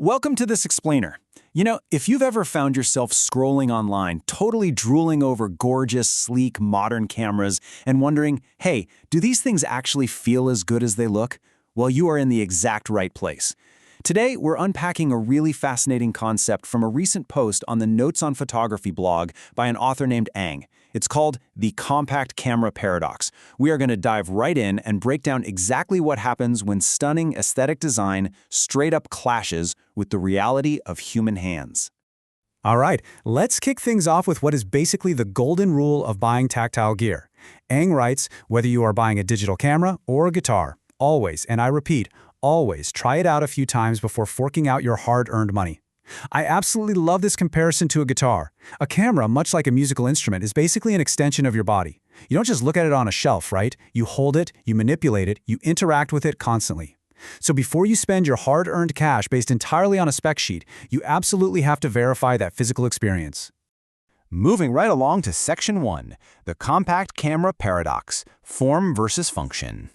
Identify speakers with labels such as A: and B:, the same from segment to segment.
A: Welcome to this explainer. If you've ever found yourself scrolling online, totally drooling over gorgeous, sleek, modern cameras and wondering, hey, do these things actually feel as good as they look? Well, you are in the exact right place. Today, we're unpacking a really fascinating concept from a recent post on the Notes on Photography blog by an author named Ang. It's called the compact camera paradox. We are going to dive right in and break down exactly what happens when stunning aesthetic design straight up clashes with the reality of human hands.
B: All right, let's kick things off with what is basically the golden rule of buying tactile gear. Ang writes, whether you are buying a digital camera or a guitar, always, and I repeat, always try it out a few times before forking out your hard-earned money. I absolutely love this comparison to a guitar. A camera, much like a musical instrument, is basically an extension of your body. You don't just look at it on a shelf, right? You hold it, you manipulate it, you interact with it constantly. So before you spend your hard-earned cash based entirely on a spec sheet, you absolutely have to verify that physical experience.
A: Moving right along to Section 1, the compact camera paradox, form versus function.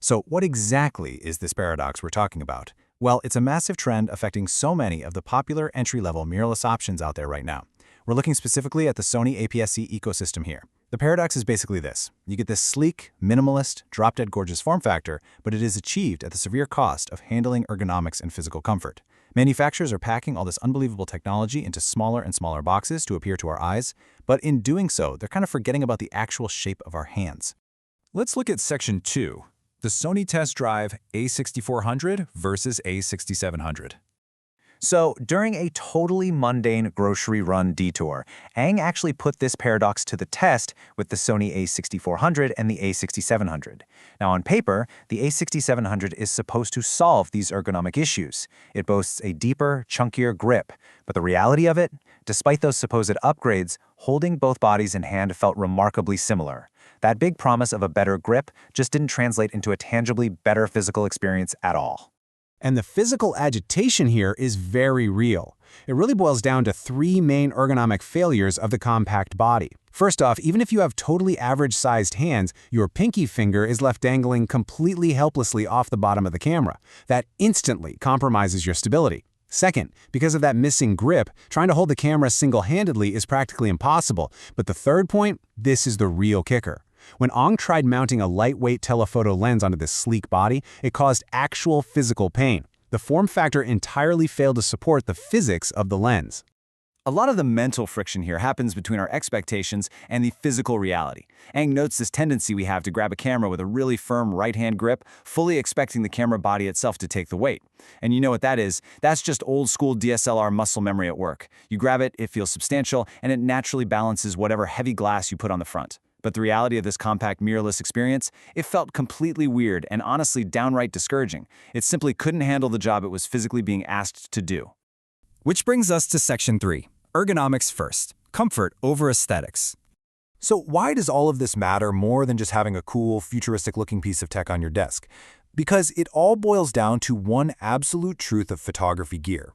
A: So what exactly is this paradox we're talking about? Well, it's a massive trend affecting so many of the popular entry-level mirrorless options out there right now. We're looking specifically at the Sony APS-C ecosystem here. The paradox is basically this. You get this sleek, minimalist, drop-dead gorgeous form factor, but it is achieved at the severe cost of handling ergonomics and physical comfort. Manufacturers are packing all this unbelievable technology into smaller and smaller boxes to appear to our eyes, but in doing so, they're kind of forgetting about the actual shape of our hands. Let's look at Section 2. The Sony Test Drive A6400 versus A6700. So, during a totally mundane grocery run detour, Ang actually put this paradox to the test with the Sony A6400 and the A6700. Now, on paper, the A6700 is supposed to solve these ergonomic issues. It boasts a deeper, chunkier grip, but the reality of it, despite those supposed upgrades, holding both bodies in hand felt remarkably similar. That big promise of a better grip just didn't translate into a tangibly better physical experience at all.
B: And the physical agitation here is very real. It really boils down to three main ergonomic failures of the compact body. First off, even if you have totally average-sized hands, your pinky finger is left dangling completely helplessly off the bottom of the camera. That instantly compromises your stability. Second, because of that missing grip, trying to hold the camera single-handedly is practically impossible. But the third point, this is the real kicker. When Ang tried mounting a lightweight telephoto lens onto this sleek body, it caused actual physical pain. The form factor entirely failed to support the physics of the lens.
A: A lot of the mental friction here happens between our expectations and the physical reality. Ang notes this tendency we have to grab a camera with a really firm right-hand grip, fully expecting the camera body itself to take the weight. And you know what that is? That's just old-school DSLR muscle memory at work. You grab it, it feels substantial, and it naturally balances whatever heavy glass you put on the front. But the reality of this compact mirrorless experience, it felt completely weird and honestly downright discouraging. It simply couldn't handle the job it was physically being asked to do.
C: Which brings us to Section 3, ergonomics first, comfort over aesthetics.
D: So why does all of this matter more than just having a cool, futuristic-looking piece of tech on your desk? Because it all boils down to one absolute truth of photography gear.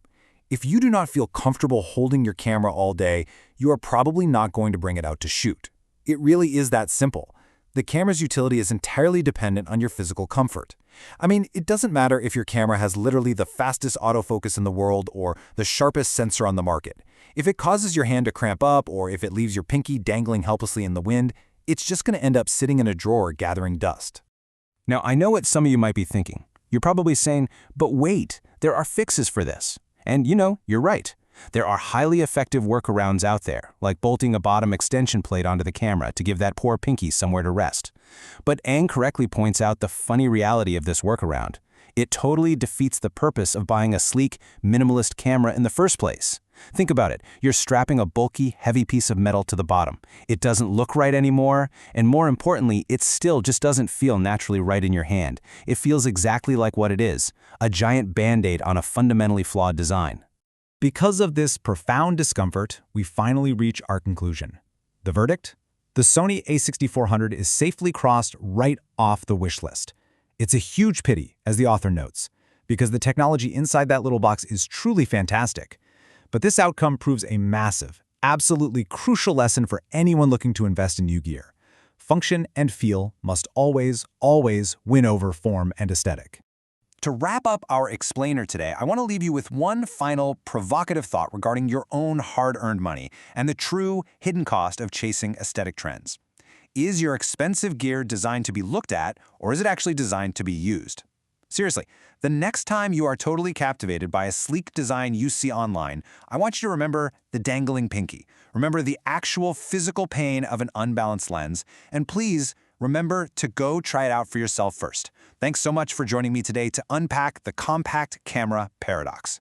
D: If you do not feel comfortable holding your camera all day, you are probably not going to bring it out to shoot. It really is that simple. The camera's utility is entirely dependent on your physical comfort. I mean, it doesn't matter if your camera has literally the fastest autofocus in the world or the sharpest sensor on the market. If it causes your hand to cramp up or if it leaves your pinky dangling helplessly in the wind, it's just going to end up sitting in a drawer gathering dust.
A: Now, I know what some of you might be thinking. You're probably saying, but wait, there are fixes for this. And you're right. There are highly effective workarounds out there, like bolting a bottom extension plate onto the camera to give that poor pinky somewhere to rest. But Ang correctly points out the funny reality of this workaround. It totally defeats the purpose of buying a sleek, minimalist camera in the first place. Think about it. You're strapping a bulky, heavy piece of metal to the bottom. It doesn't look right anymore, and more importantly, it still just doesn't feel naturally right in your hand. It feels exactly like what it is, a giant Band-Aid on a fundamentally flawed design.
C: Because of this profound discomfort, we finally reach our conclusion. The verdict? The Sony A6400 is safely crossed right off the wish list. It's a huge pity, as the author notes, because the technology inside that little box is truly fantastic. But this outcome proves a massive, absolutely crucial lesson for anyone looking to invest in new gear. Function and feel must always, always win over form and aesthetic.
A: To wrap up our explainer today, I want to leave you with one final provocative thought regarding your own hard-earned money and the true hidden cost of chasing aesthetic trends. Is your expensive gear designed to be looked at, or is it actually designed to be used? Seriously, the next time you are totally captivated by a sleek design you see online, I want you to remember the dangling pinky. Remember the actual physical pain of an unbalanced lens, and please remember to go try it out for yourself first. Thanks so much for joining me today to unpack the compact camera paradox.